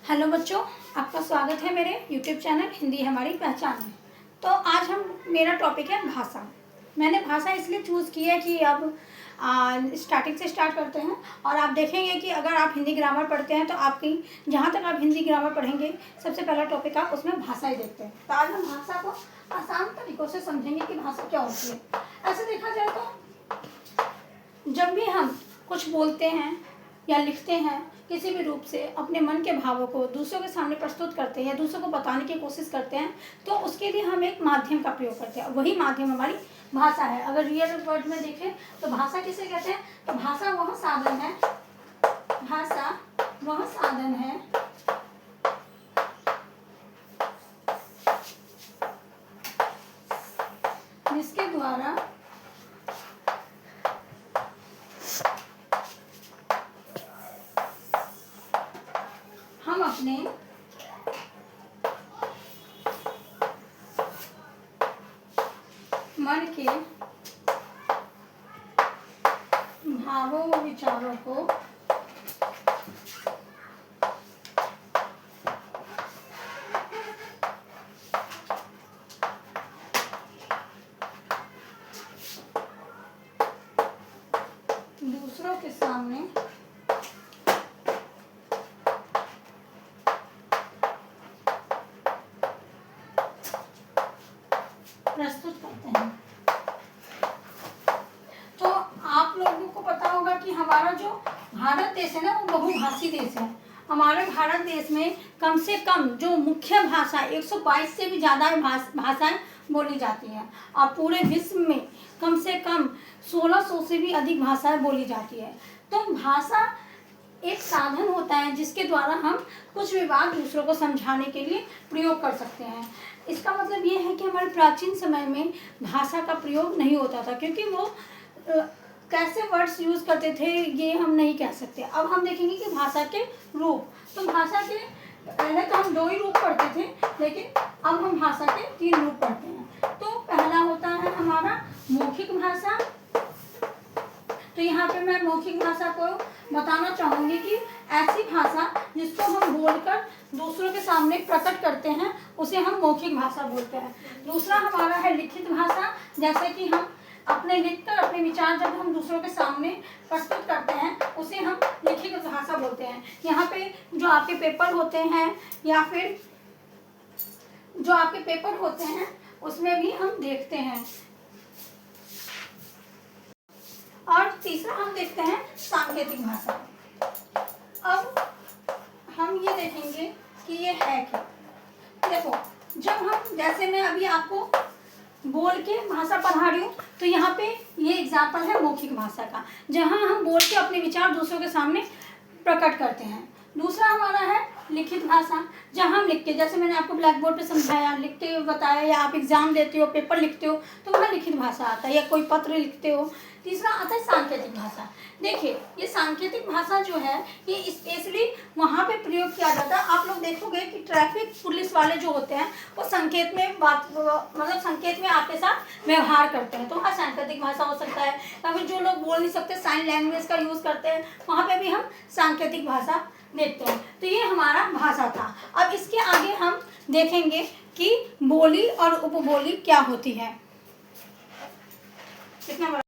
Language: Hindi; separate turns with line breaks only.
हेलो बच्चों, आपका स्वागत है मेरे YouTube चैनल हिंदी हमारी पहचान में। तो आज मेरा टॉपिक है भाषा। मैंने भाषा इसलिए चूज़ की है कि अब स्टार्टिंग से स्टार्ट करते हैं और आप देखेंगे कि अगर आप हिंदी ग्रामर पढ़ते हैं तो आपकी जहाँ तक आप हिंदी ग्रामर पढ़ेंगे सबसे पहला टॉपिक आप उसमें भाषा ही देखते हैं। तो आज हम भाषा को आसान तरीक़ों से समझेंगे कि भाषा क्या होती है। ऐसे देखा जाए तो जब भी हम कुछ बोलते हैं या लिखते हैं किसी भी रूप से अपने मन के भावों को दूसरों के सामने प्रस्तुत करते हैं या दूसरों को बताने की कोशिश करते हैं तो उसके लिए हम एक माध्यम का प्रयोग करते हैं। वही माध्यम हमारी भाषा है। अगर रियल वर्ड में देखें तो भाषा किसे कहते हैं? तो भाषा वह साधन है, भाषा वह साधन है जिसके द्वारा हम अपने मन के भावों व विचारों को दूसरों के सामने प्रस्तुत करते हैं। तो आप लोगों को पता होगा कि हमारा जो भारत देश है ना वो बहुभाषी देश है। हमारे भारत देश में कम से कम जो मुख्य भाषा 122 से भी ज़्यादा भाषाएं बोली जाती हैं और पूरे विश्व में कम से कम 1600 से भी अधिक भाषाएं बोली जाती है। तो भाषा एक साधन होता है जिसके द्वारा हम कुछ भी बात दूसरों को समझाने के लिए प्रयोग कर सकते हैं। इसका मतलब ये है कि हमारे प्राचीन समय में भाषा का प्रयोग नहीं होता था क्योंकि वो कैसे वर्ड्स यूज़ करते थे ये हम नहीं कह सकते। अब हम देखेंगे कि भाषा के रूप, तो भाषा के पहले तो हम 2 ही रूप पढ़ते थे लेकिन अब हम भाषा के 3 रूप पढ़ते हैं। तो पहला होता है हमारा मौखिक भाषा। तो यहाँ पे मैं मौखिक भाषा को बताना चाहूँगी कि ऐसी भाषा जिसको हम बोलकर दूसरों के सामने प्रकट करते हैं उसे हम मौखिक भाषा बोलते हैं। दूसरा हमारा है लिखित भाषा, जैसे कि हम अपने लिखकर अपने विचार जब हम दूसरों के सामने प्रस्तुत करते हैं उसे हम लिखित भाषा बोलते हैं। यहाँ पे जो आपके पेपर होते हैं या फिर जो आपके पेपर होते हैं उसमें भी हम देखते हैं। और तीसरा हम देखते हैं सांकेतिक भाषा। अब हम ये देखेंगे कि ये है क्या। देखो, जब हम जैसे मैं अभी आपको बोल के भाषा पढ़ा रही हूँ तो यहाँ पे ये एग्जाम्पल है मौखिक भाषा का, जहाँ हम बोल के अपने विचार दूसरों के सामने प्रकट करते हैं। दूसरा हमारा है लिखित भाषा, जहाँ हम लिख के, जैसे मैंने आपको ब्लैक बोर्ड पे समझाया, लिख के बताया, या आप एग्जाम देते हो, पेपर लिखते हो तो वहाँ लिखित भाषा आता है, या कोई पत्र लिखते हो। तीसरा आता है सांकेतिक भाषा। देखिए, ये सांकेतिक भाषा जो है ये स्पेशली वहाँ पे प्रयोग किया जाता है। आप लोग देखोगे कि ट्रैफिक पुलिस वाले जो होते हैं वो संकेत में मतलब संकेत में आपके साथ व्यवहार करते हैं, तो वहाँ सांकेतिक भाषा हो सकता है। या फिर जो लोग बोल नहीं सकते साइन लैंग्वेज का यूज़ करते हैं वहाँ पे भी हम सांकेतिक भाषा देखते हैं। तो ये हमारा भाषा था। अब इसके आगे हम देखेंगे कि बोली और उपबोली क्या होती है। कितना